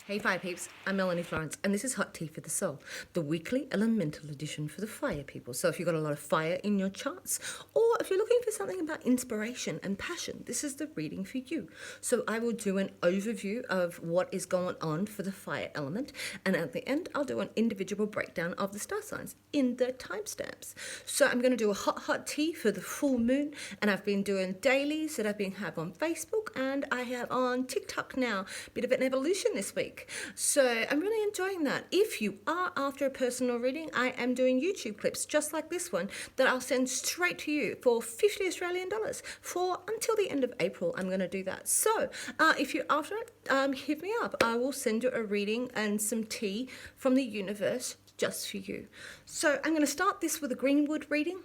Hey Fire Peeps, I'm Melanie Florence and this is Hot Tea for the Soul, the weekly elemental edition for the fire people. So if you've got a lot of fire in your charts or if you're looking for something about inspiration and passion, this is the reading for you. So I will do an overview of what is going on for the fire element, and at the end I'll do an individual breakdown of the star signs in the timestamps. So I'm going to do a hot tea for the full moon, and I've been doing dailies that I've been have on Facebook and I have on TikTok now. Bit of an evolution this week. So I'm really enjoying that. If you are after a personal reading, I am doing YouTube clips just like this one that I'll send straight to you for 50 Australian dollars for until the end of April. I'm going to do that. So if you're after it, hit me up. I will send you a reading and some tea from the universe just for you. So I'm going to start this with a Greenwood reading.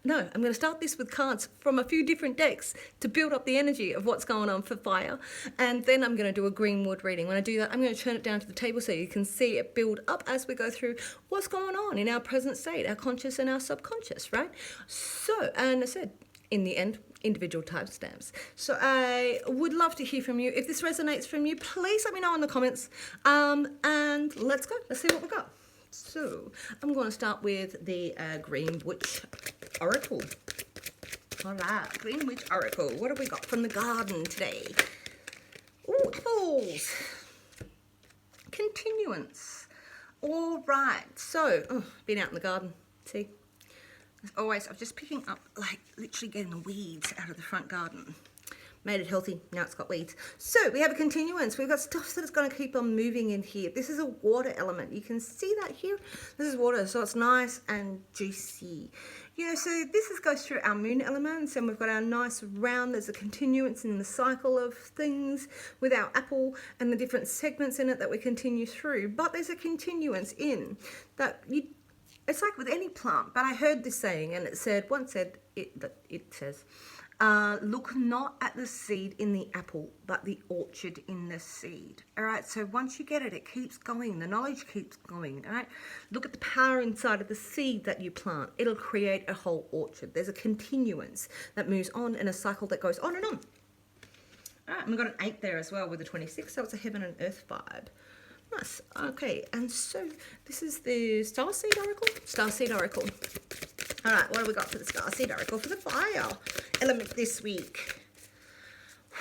No, I'm going to start this with cards from a few different decks to build up the energy of what's going on for fire. And then I'm going to do a Greenwood reading. When I do that, I'm going to turn it down to the table so you can see it build up as we go through what's going on in our present state, our conscious and our subconscious, right? So, and I said, in the end, individual timestamps. So I would love to hear from you. If this resonates from you, please let me know in the comments. And let's go. Let's see what we got. So I'm going to start with the Green Witch Oracle. All right, Green Witch Oracle. What have we got from the garden today? Oh, apples. Continuance. All right. So, been out in the garden. See? As always, I'm just picking up, like, literally getting the weeds out of the front garden. Made it healthy, now it's got weeds. So we have a continuance. We've got stuff that is going to keep on moving in here. This is a water element. You can see that here. This is water, so it's nice and juicy. You know, so this goes through our moon elements, and we've got our nice round. There's a continuance in the cycle of things with our apple and the different segments in it that we continue through. But there's a continuance in that it's like with any plant. But I heard this saying, and it said, it says, look not at the seed in the apple, but the orchard in the seed. All right, so once you get it, it keeps going. The knowledge keeps going, all right? Look at the power inside of the seed that you plant. It'll create a whole orchard. There's a continuance that moves on in a cycle that goes on and on. All right, and we've got an 8 there as well with a 26, so it's a heaven and earth vibe. Nice. Okay, and so this is the Starseed Oracle. Starseed Oracle. All right, what have we got for the Starseed Oracle for the fire element this week?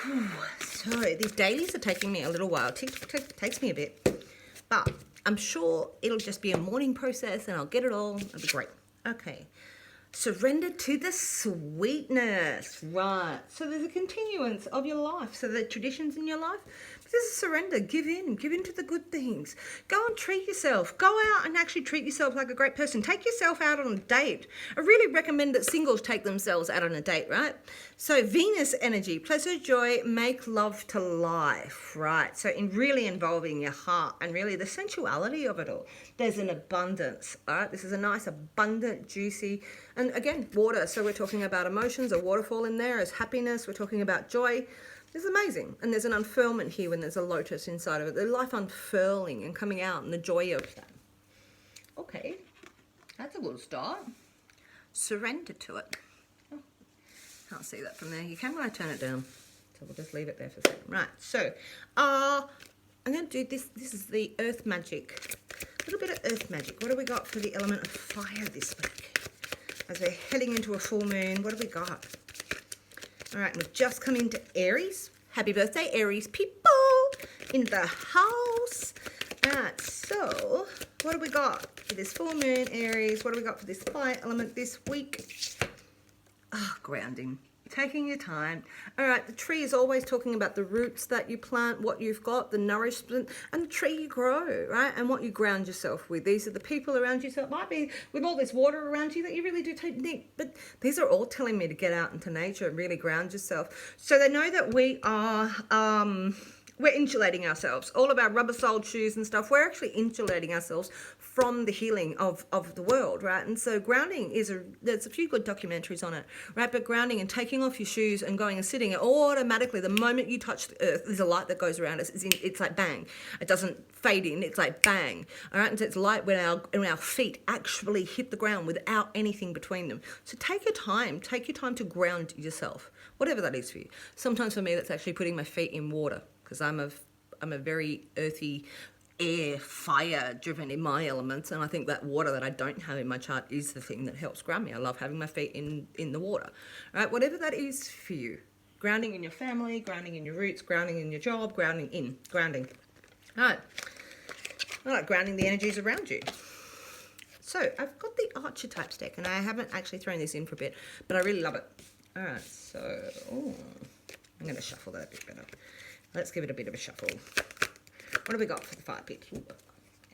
Whew. So these dailies are taking me a little while. Takes me a bit, but I'm sure it'll just be a morning process and I'll get it all. It'll be great. Okay. Surrender to the sweetness. Right. So there's a continuance of your life. So the traditions in your life. This is surrender. Give in to the good things. Go and treat yourself. Go out and actually treat yourself like a great person. Take yourself out on a date. I really recommend that singles take themselves out on a date, right? So Venus energy, pleasure, joy, make love to life, right? So in really involving your heart and really the sensuality of it all. There's an abundance, all right? This is a nice, abundant, juicy, and again, water. So we're talking about emotions, a waterfall in there is happiness. We're talking about joy. It's amazing. And there's an unfurlment here when there's a lotus inside of it. The life unfurling and coming out and the joy of that. Okay, that's a good start. Surrender to it. Oh, can't see that from there. You can when I turn it down. So we'll just leave it there for a second. Right, so I'm going to do this. This is the earth magic. A little bit of earth magic. What do we got for the element of fire this week? As we're heading into a full moon, what have we got? All right, we've just come into Aries. Happy birthday, Aries people in the house. All right, so what have we got for this full moon, Aries? What do we got for this fire element this week? Grounding. Taking your time. All right, the tree is always talking about the roots that you plant, what you've got, the nourishment, and the tree you grow, right? And what you ground yourself with. These are the people around you. So it might be with all this water around you that you really do need. But these are all telling me to get out into nature and really ground yourself. So they know that we are... we're insulating ourselves. All of our rubber-soled shoes and stuff, we're actually insulating ourselves from the healing of the world, right? And so grounding there's a few good documentaries on it, right? But grounding and taking off your shoes and going and sitting, automatically, the moment you touch the earth, there's a light that goes around us. It's like bang. It doesn't fade in. It's like bang, all right? And so it's light when our feet actually hit the ground without anything between them. So take your time. Take your time to ground yourself, whatever that is for you. Sometimes for me, that's actually putting my feet in water because I'm of I'm a very earthy, air, fire driven in my elements, and I think that water that I don't have in my chart is the thing that helps ground me. I love having my feet in the water. All right, whatever that is for you. Grounding in your family, grounding in your roots, grounding in your job, grounding. All right, grounding the energies around you. So I've got the Archetypes deck, and I haven't actually thrown this in for a bit, but I really love it. All right, so I'm going to shuffle that a bit better. Let's give it a bit of a shuffle. What have we got for the fire pit?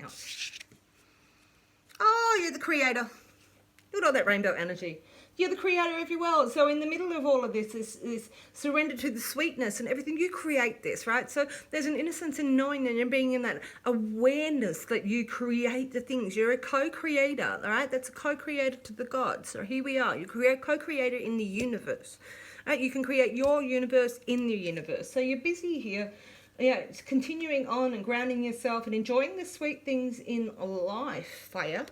Ouch. Oh, you're the creator. Look at all that rainbow energy. You're the creator of your world. So in the middle of all of this is surrender to the sweetness and everything. You create this, right? So there's an innocence in knowing and you're being in that awareness that you create the things. You're a co-creator, all right? That's a co-creator to the gods. So here we are. You're a co-creator in the universe. Right? You can create your universe in the universe. So you're busy here. Yeah, it's continuing on and grounding yourself and enjoying the sweet things in life. Fire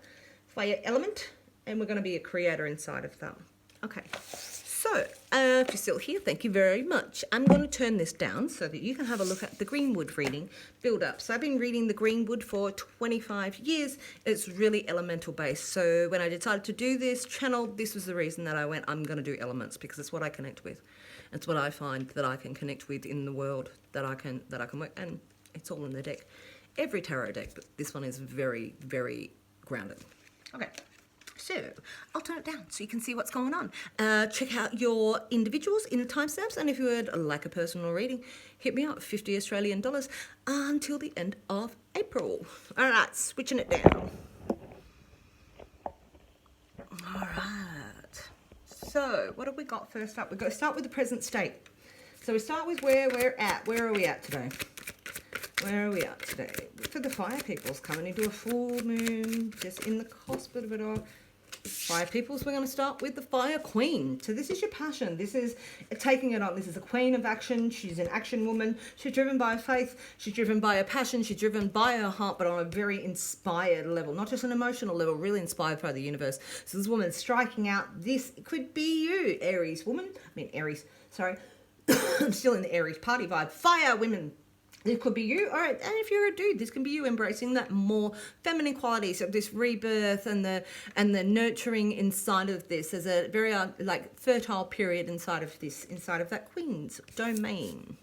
element. And we're going to be a creator inside of that. Okay, so if you're still here, thank you very much. I'm going to turn this down so that you can have a look at the Greenwood reading build up. So I've been reading the Greenwood for 25 years. It's really elemental based. So when I decided to do this channel, this was the reason that I went, I'm going to do elements because it's what I connect with. It's what I find that I can connect with in the world, that I can work, and it's all in the deck. Every tarot deck, but this one is very, very grounded. Okay. So I'll turn it down so you can see what's going on. Check out your individuals in the timestamps, and if you would like a personal reading, hit me up, 50 Australian dollars until the end of April. All right, switching it down. All right. So what have we got first up? We've got to start with the present state. So we start with where we're at. Where are we at today? Where are we at today? For the fire peoples coming into a full moon, just in the cusp of it all. Fire peoples, we're going to start with the Fire Queen. So this is your passion. This is taking it on. This is a queen of action. She's an action woman. She's driven by faith. She's driven by a passion. She's driven by her heart, but on a very inspired level, not just an emotional level, really inspired by the universe. So this woman striking out. This could be you, Aries woman. Aries, sorry. I'm still in the Aries party vibe. Fire women. It could be you, all right, and if you're a dude, this can be you embracing that more feminine qualities of this rebirth and the nurturing inside of this. There's a very fertile period inside of this, inside of that queen's domain.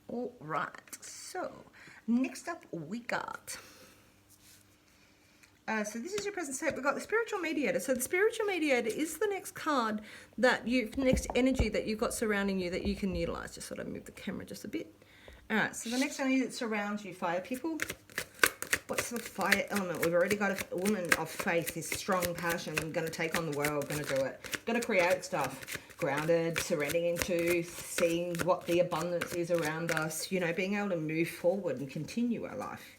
All right, so next up we got. So this is your present state. We've got the spiritual mediator. So the spiritual mediator is the next card next energy that you've got surrounding you that you can utilize. Just sort of move the camera just a bit. All right, so the next energy that surrounds you, fire people. What's the fire element? We've already got a woman of faith, this strong passion, going to take on the world, going to do it, going to create stuff, grounded, surrendering into, seeing what the abundance is around us, being able to move forward and continue our life.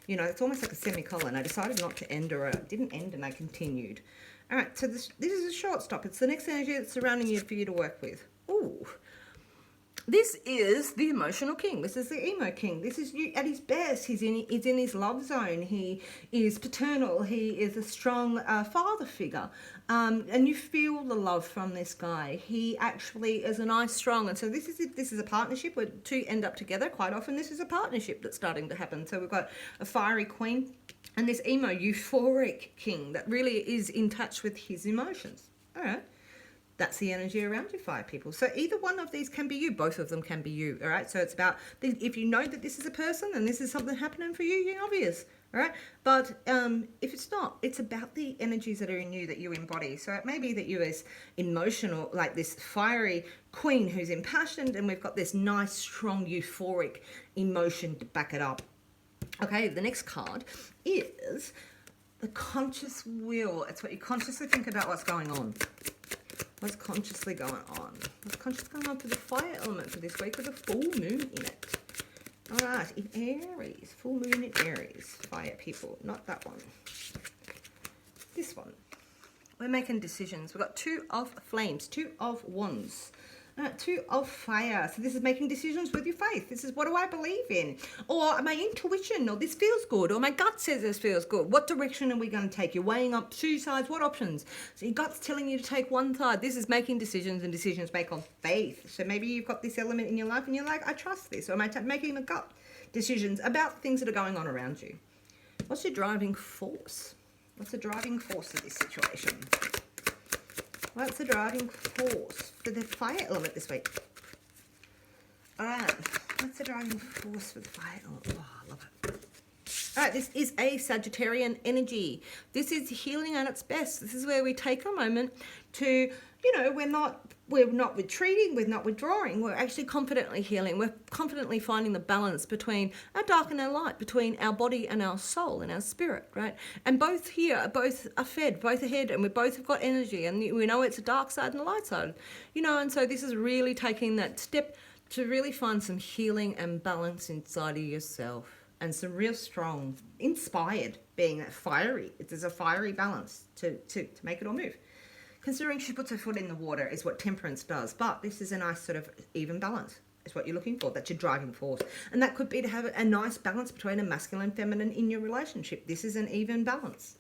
It's almost like a semicolon. I decided not to end, or it didn't end and I continued. All right, so this is a short stop. It's the next energy that's surrounding you for you to work with. Ooh. This is the emotional king. This is the emo king. This is you at his best. He's in his love zone. He is paternal. He is a strong father figure. And you feel the love from this guy. He actually is a nice, strong. And so this is a partnership where two end up together. Quite often this is a partnership that's starting to happen. So we've got a fiery queen and this emo euphoric king that really is in touch with his emotions. All right. That's the energy around you, fire people. So either one of these can be you. Both of them can be you, all right? So it's about, if you know that this is a person and this is something happening for you, you're obvious, all right? But if it's not, it's about the energies that are in you that you embody. So it may be that you're as emotional, like this fiery queen who's impassioned, and we've got this nice, strong, euphoric emotion to back it up. Okay, the next card is the conscious will. It's what you consciously think about what's going on. What's consciously going on? What's consciously going on for the fire element for this week with a full moon in it? All right, in Aries, full moon in Aries, fire people, not that one. This one. We're making decisions. We've got two of flames, two of wands. Two of fire. So this is making decisions with your faith. This is, what do I believe in? Or my intuition, or this feels good, or my gut says this feels good. What direction are we going to take? You're weighing up two sides. What options? So your gut's telling you to take one side. This is making decisions, and decisions make on faith. So maybe you've got this element in your life and you're like, I trust this. Or am I making a gut decisions about things that are going on around you. What's your driving force? What's the driving force of this situation? What's the driving force for the fire element this week? All right, what's the driving force for the fire element? Oh, I love it. All right, this is a Sagittarian energy. This is healing at its best. This is where we take a moment to, you know, we're not retreating, we're not withdrawing. We're actually confidently healing. We're confidently finding the balance between our dark and our light, between our body and our soul and our spirit, right? And both here, both are fed, both ahead, and we both have got energy. And we know it's a dark side and a light side, you know. And so this is really taking that step to really find some healing and balance inside of yourself. And some real strong, inspired, being that fiery. There's a fiery balance to make it all move. Considering she puts her foot in the water is what temperance does. But this is a nice sort of even balance. Is what you're looking for. That's your driving force. And that could be to have a nice balance between a masculine and feminine in your relationship. This is an even balance.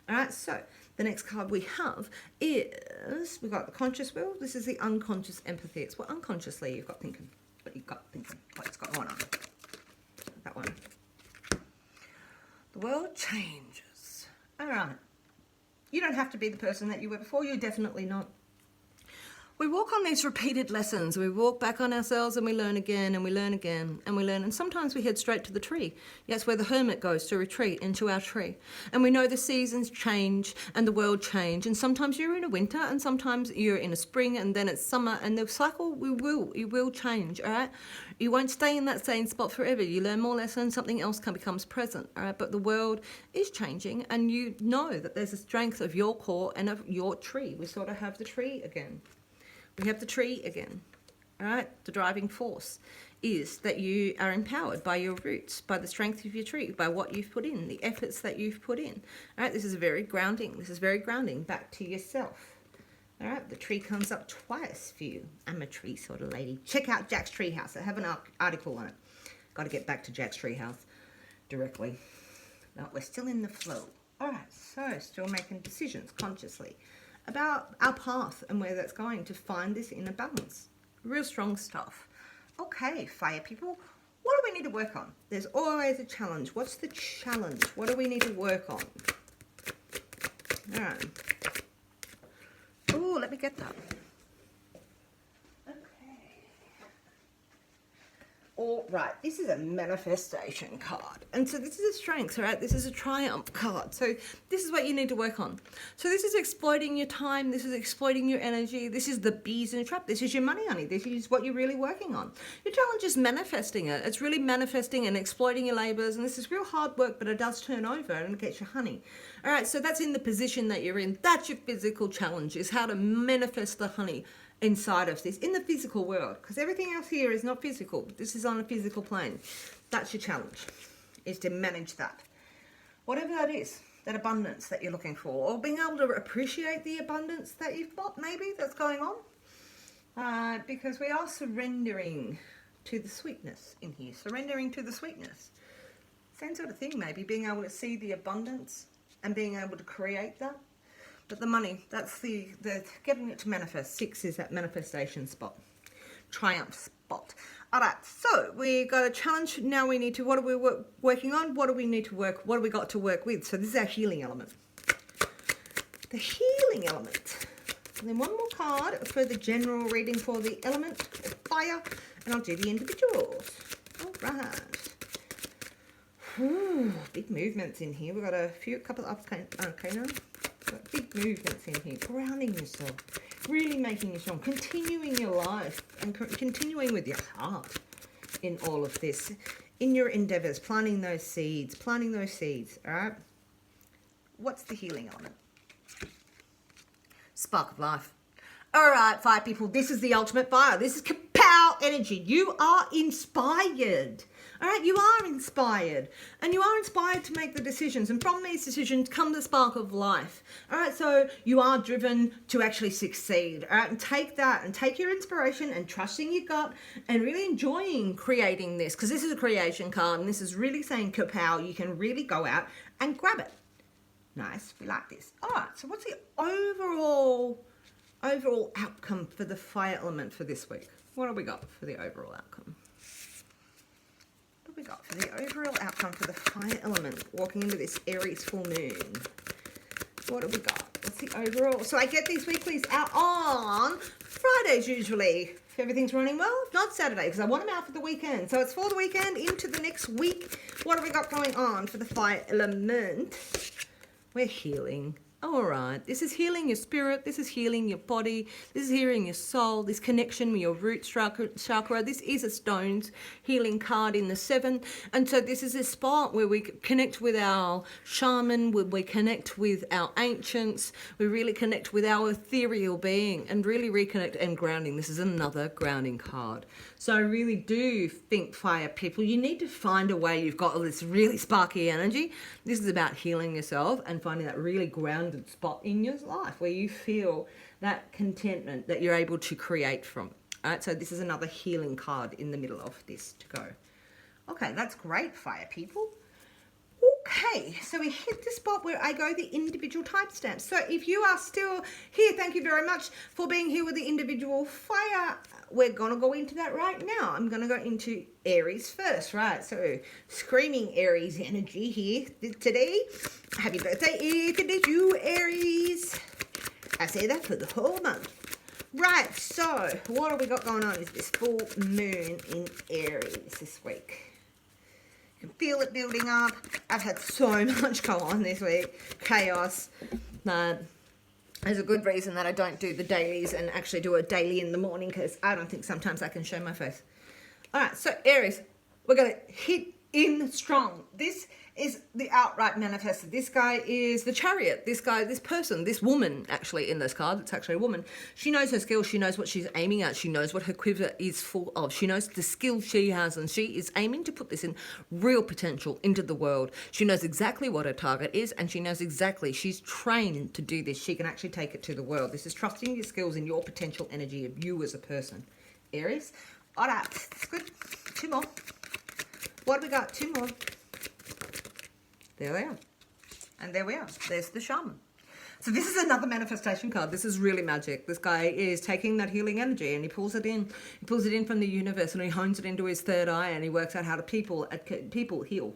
All right, so the next card we have is, we've got the conscious will. This is the unconscious empathy. It's what unconsciously you've got thinking. What you've got thinking. What's got going on. That one. The world changes. All right. You don't have to be the person that you were before. You're definitely not. We walk on these repeated lessons. We walk back on ourselves and we learn again and we learn again and we learn. And sometimes we head straight to the tree. That's where the hermit goes to retreat into our tree. And we know the seasons change and the world change. And sometimes you're in a winter and sometimes you're in a spring and then it's summer. And the cycle, you will change, all right? You won't stay in that same spot forever. You learn more lessons, something else becomes present, all right? But the world is changing and you know that there's a strength of your core and of your tree. We sort of have the tree again. We have the tree again, all right? The driving force is that you are empowered by your roots, by the strength of your tree, by what you've put in, the efforts that you've put in, all right? This is very grounding. This is very grounding back to yourself, all right? The tree comes up twice for you. I'm a tree sort of lady. Check out Jack's Treehouse. I have an article on it. Got to get back to Jack's Treehouse directly. No, we're still in the flow. All right, so still making decisions consciously about our path and where that's going to find this inner balance. Real strong stuff. Okay, fire people, what do we need to work on? There's always a challenge. What's the challenge? What do we need to work on? All right. Oh, let me get that. All right, this is a manifestation card. And so this is a strength, all right? This is a triumph card. So this is what you need to work on. So this is exploiting your time. This is exploiting your energy. This is the bees in a trap. This is your money, honey. This is what you're really working on. Your challenge is manifesting it. It's really manifesting and exploiting your labors. And this is real hard work, but it does turn over and it gets you honey. All right, so that's in the position that you're in. That's your physical challenge, is how to manifest the honey inside of this in the physical world, because everything else here is not physical. This is on a physical plane. That's your challenge, is to manage that, whatever that is, that abundance that you're looking for, or being able to appreciate the abundance that you've got, maybe that's going on, because we are surrendering to the sweetness in here. Surrendering to the sweetness, same sort of thing. Maybe being able to see the abundance and being able to create that. But the money, that's the getting it to manifest. 6 is that manifestation spot, triumph spot. All right, so we got a challenge. Now we need to, what are we working on? What do we need to work, what do we got to work with? So this is our healing element. The healing element. And then one more card for the general reading for the element of fire. And I'll do the individuals. All right. Ooh, big movements in here. We've got a couple of arcana. Big movements in here, grounding yourself, really making you strong, continuing your life and continuing with your heart in all of this, in your endeavors, planting those seeds, all right? What's the healing element? Spark of life. All right, fire people, this is the ultimate fire. This is kapow energy. You are inspired. All right, you are inspired, and you are inspired to make the decisions, and from these decisions come the spark of life. All right, so you are driven to actually succeed. All right, and take that and take your inspiration and trusting your gut and really enjoying creating this, because this is a creation card and this is really saying kapow. You can really go out and grab it. Nice, we like this. All right, so what's the overall outcome for the fire element for this week? What have we got for the overall outcome? have we got for the overall outcome for the fire element walking into this Aries full moon? What have we got? What's the overall? So I get these weeklies out on Fridays usually, if everything's running well. If not, Saturday, because I want them out for the weekend. So it's for the weekend into the next week. What have we got going on for the fire element? We're healing. All right, this is healing your spirit, this is healing your body, this is healing your soul, this connection with your root chakra. This is a stones healing card in the 7. And so this is a spot where we connect with our shaman, where we connect with our ancients, we really connect with our ethereal being and really reconnect and grounding. This is another grounding card. So I really do think, fire people, you need to find a way. You've got all this really sparky energy. This is about healing yourself and finding that really grounded spot in your life where you feel that contentment that you're able to create from. All right, so this is another healing card in the middle of this to go. Okay, that's great, fire people. Okay, so we hit the spot where I go the individual timestamps. So if you are still here, thank you very much for being here with the individual fire. We're going to go into that right now. I'm going to go into Aries first, right? So screaming Aries energy here today. Happy birthday if it is you, Aries. I say that for the whole month. Right, so what have we got going on is this full moon in Aries this week. Feel it building up. I've had so much go on this week. Chaos. There's a good reason that I don't do the dailies and actually do a daily in the morning, because I don't think sometimes I can show my face. All right, so Aries, we're going to hit in strong. This is the outright manifested. This guy is the Chariot. This guy, this person, this woman, actually in this card, it's actually a woman. She knows her skills. She knows what she's aiming at. She knows what her quiver is full of. She knows the skills she has, and she is aiming to put this in real potential into the world. She knows exactly what her target is, and she knows exactly, she's trained to do this. She can actually take it to the world. This is trusting your skills and your potential energy of you as a person. Aries. All right, that's good. 2 more. What have we got? 2 more. There they are. And there we are. There's the shaman. So this is another manifestation card. This is really magic. This guy is taking that healing energy and he pulls it in. He pulls it in from the universe and he hones it into his third eye, and he works out how to people heal.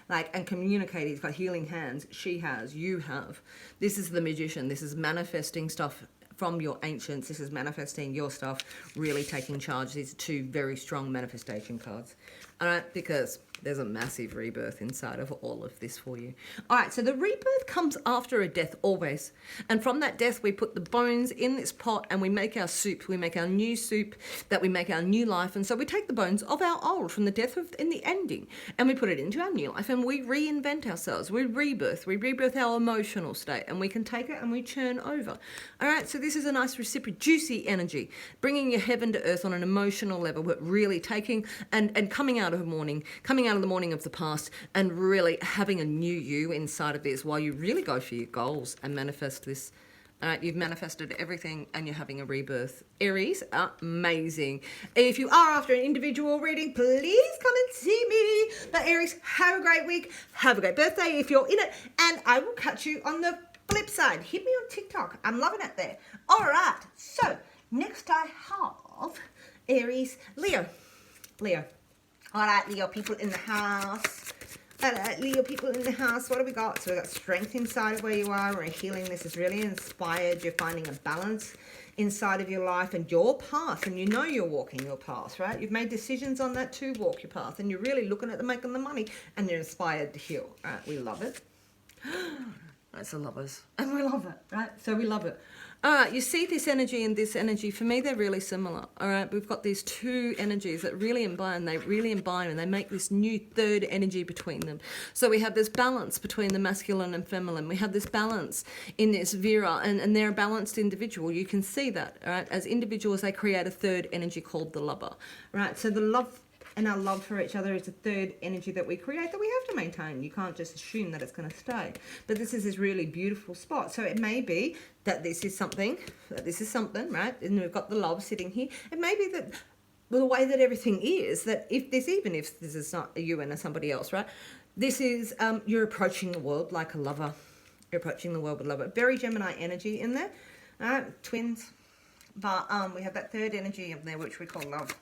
And communicate. He's got healing hands. She has. You have. This is the magician. This is manifesting stuff from your ancients. This is manifesting your stuff, really taking charge. These are 2 very strong manifestation cards. All right, because there's a massive rebirth inside of all of this for you. All right, so the rebirth comes after a death always. And from that death, we put the bones in this pot and we make our soup. We make our new soup, that we make our new life. And so we take the bones of our old from the death of in the ending, and we put it into our new life, and we reinvent ourselves. We rebirth our emotional state, and we can take it and we churn over. All right, so this is a nice reciprocal, juicy energy, bringing your heaven to earth on an emotional level, but really taking and coming out of the morning of the past and really having a new you inside of this while you really go for your goals and manifest this. You've manifested everything and you're having a rebirth. Aries, amazing. If you are after an individual reading, please come and see me. But Aries, have a great week. Have a great birthday if you're in it. And I will catch you on the flip side. Hit me on TikTok. I'm loving it there. All right. So next I have Aries, Leo. All right, Leo people in the house. All right, Leo people in the house. What have we got? So we've got strength inside of where you are. We're healing. This is really inspired. You're finding a balance inside of your life and your path. And you know you're walking your path, right? You've made decisions on that to walk your path. And you're really looking at making the money. And you're inspired to heal. All right, we love it. That's the lovers. And we love it, right? So we love it. All right, you see this energy and this energy. For me, they're really similar. All right, we've got these 2 energies that really combine. They really combine and they make this new third energy between them. So we have this balance between the masculine and feminine. We have this balance in this Vera, and they're a balanced individual. You can see that, all right? As individuals, they create a third energy called the lover, right? So the love and our love for each other is a third energy that we create that we have to maintain. You can't just assume that it's going to stay. But this is this really beautiful spot. So it may be that this is something, right? And we've got the love sitting here. It may be that the way that everything is, that if this is not you and somebody else, right? This is, you're approaching the world like a lover. You're approaching the world with love. Very Gemini energy in there. Twins. But we have that third energy of there, which we call love.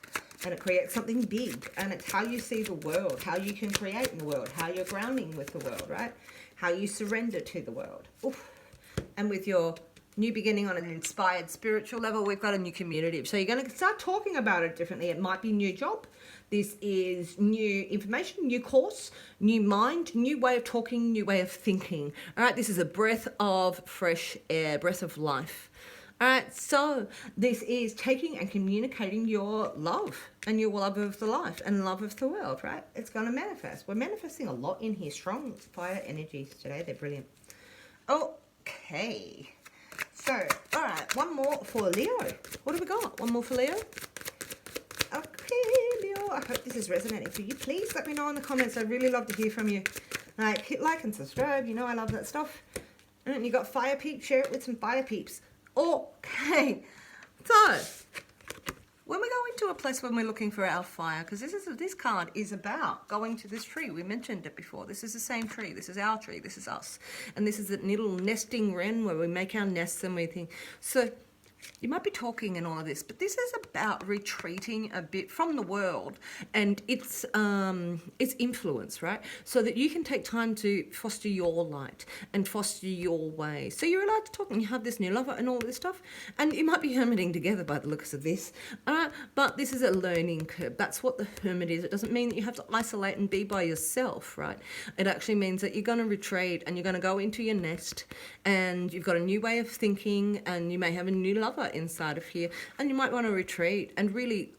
And it creates something big. And it's how you see the world, how you can create in the world, how you're grounding with the world, right? How you surrender to the world. Oof. And with your new beginning on an inspired spiritual level, we've got a new community. So you're going to start talking about it differently. It might be new job. This is new information, new course, new mind, new way of talking, new way of thinking. All right, this is a breath of fresh air, breath of life. All right, so this is taking and communicating your love and your love of the life and love of the world, right? It's going to manifest. We're manifesting a lot in here. Strong fire energies today. They're brilliant. Okay. So, all right, one more for Leo. What have we got? One more for Leo? Okay, Leo, I hope this is resonating for you. Please let me know in the comments. I'd really love to hear from you. Like, hit like and subscribe. You know I love that stuff. And you got fire peeps, share it with some fire peeps. Okay, so when we go into a place when we're looking for our fire, because this card is about going to this tree. We mentioned it before. This is the same tree. This is our tree. This is us. And this is a little nesting wren where we make our nests and we think. So you might be talking and all of this, but this is about retreating a bit from the world and its influence, right? So that you can take time to foster your light and foster your way. So you're allowed to talk and you have this new lover and all this stuff, and you might be hermiting together by the looks of this. But this is a learning curve. That's what the hermit is. It doesn't mean that you have to isolate and be by yourself, right? It actually means that you're going to retreat and you're going to go into your nest and you've got a new way of thinking and you may have a new lover inside of here, and you might want to retreat and really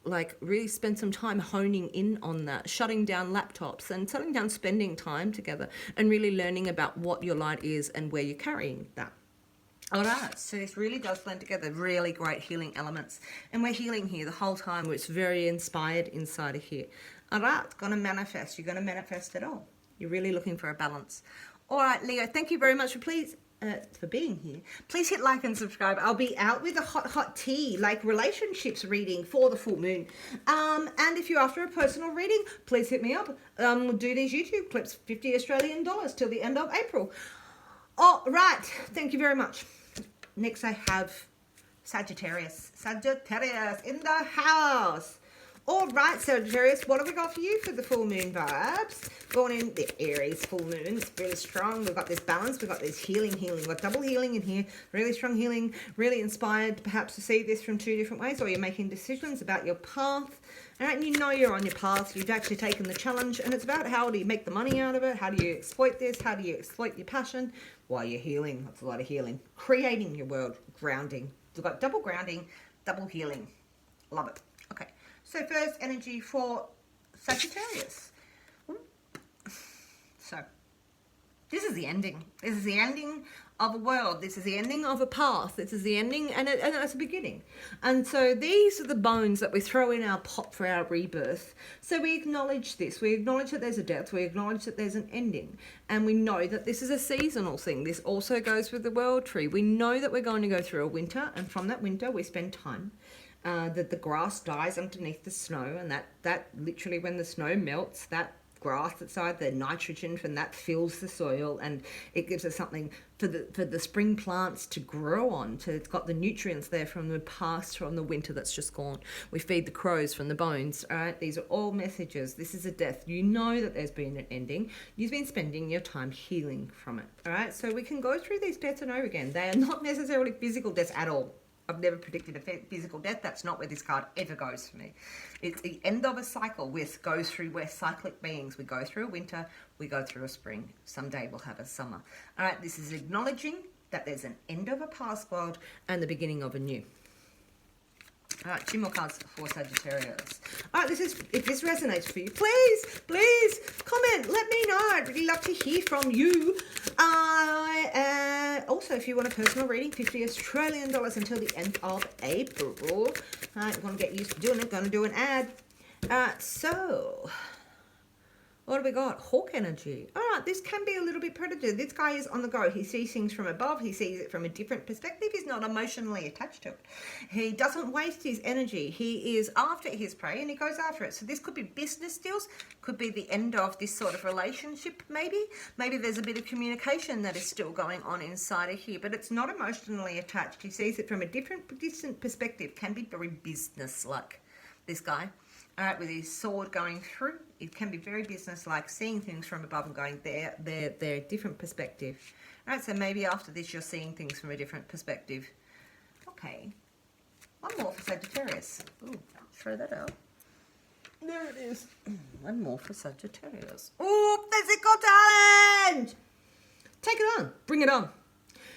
spend some time honing in on that, shutting down laptops and shutting down spending time together and really learning about what your light is and where you're carrying that. All right, so this really does blend together really great healing elements, and we're healing here the whole time. It's very inspired inside of here. All right, it's going to manifest. You're going to manifest it all. You're really looking for a balance. All right, Leo, thank you very much for being here. Please hit like and subscribe. I'll be out with a hot tea, like relationships reading for the full moon. And if you're after a personal reading, please hit me up. We'll do these YouTube clips, 50 Australian dollars till the end of April. All right. Thank you very much. Next I have Sagittarius. Sagittarius in the house. All right, Sagittarius, what have we got for you for the full moon vibes? Going in the Aries full moon, it's really strong. We've got this balance, we've got this healing. We've got double healing in here, really strong healing, really inspired perhaps to see this from two different ways, or you're making decisions about your path. All right, and you know you're on your path, you've actually taken the challenge, and it's about how do you make the money out of it, how do you exploit this, how do you exploit your passion while you're healing. That's a lot of healing. Creating your world, grounding. We've got double grounding, double healing. Love it. Okay. So first energy for Sagittarius. So this is the ending. This is the ending of a world. This is the ending of a path. This is the ending and it's a beginning. And so these are the bones that we throw in our pot for our rebirth. So we acknowledge this. We acknowledge that there's a death. We acknowledge that there's an ending. And we know that this is a seasonal thing. This also goes with the world tree. We know that we're going to go through a winter, and from that winter we spend time. That the grass dies underneath the snow, and that literally when the snow melts, that grass outside, the nitrogen from that fills the soil, and it gives us something for the spring plants to grow on. It's got the nutrients there from the past, from the winter that's just gone. We feed the crows from the bones. All right, these are all messages. This is a death. You know that there's been an ending. You've been spending your time healing from it. All right, so we can go through these deaths and over again. They are not necessarily physical deaths at all. I've never predicted a physical death. That's not where this card ever goes for me. It's the end of a cycle. We're cyclic beings. We go through a winter, we go through a spring. Someday we'll have a summer. All right, this is acknowledging that there's an end of a past world and the beginning of a new. All right, 2 more cards for Sagittarius. All right, if this resonates for you, please comment. Let me know. I'd really love to hear from you. Also, if you want a personal reading, 50 Australian dollars until the end of April. All right, I'm going to get used to doing it. Going to do an ad. So what have we got? Hawk energy. All right, this can be a little bit predator. This guy is on the go. He sees things from above. He sees it from a different perspective. He's not emotionally attached to it. He doesn't waste his energy. He is after his prey and he goes after it. So this could be business deals, could be the end of this sort of relationship maybe. Maybe there's a bit of communication that is still going on inside of here, but it's not emotionally attached. He sees it from a distant perspective. Can be very business-like, this guy. All right, with his sword going through, it can be very business-like, seeing things from above and going, they're a different perspective. All right, so maybe after this you're seeing things from a different perspective. Okay, one more for Sagittarius. Ooh, throw that out. There it is. One more for Sagittarius. Ooh, physical challenge! Take it on. Bring it on.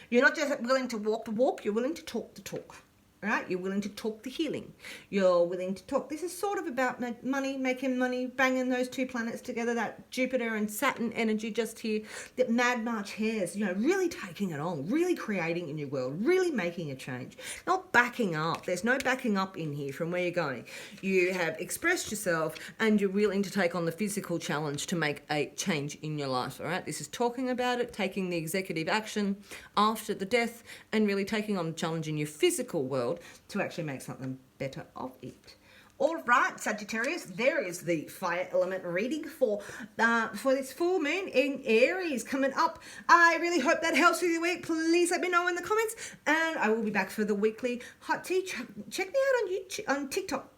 You're not just willing to walk the walk, you're willing to talk the talk. Right? You're willing to talk the healing. You're willing to talk. This is sort of about money, making money, banging those two planets together, that Jupiter and Saturn energy just here, that Mad March hairs, you know, really taking it on, really creating in your world, really making a change. Not backing up. There's no backing up in here from where you're going. You have expressed yourself and you're willing to take on the physical challenge to make a change in your life, all right? This is talking about it, taking the executive action after the death and really taking on the challenge in your physical world to actually make something better of it. All right, Sagittarius, there is the fire element reading for this full moon in Aries coming up. I really hope that helps with your week. Please let me know in the comments, and I will be back for the weekly hot tea. Check me out on YouTube, on TikTok,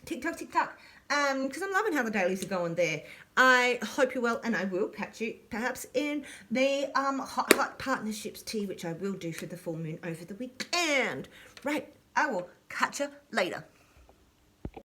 because I'm loving how the dailies are going there. I hope you're well, and I will catch you perhaps in the hot partnerships tea, which I will do for the full moon over the weekend. Right, I will catch you later.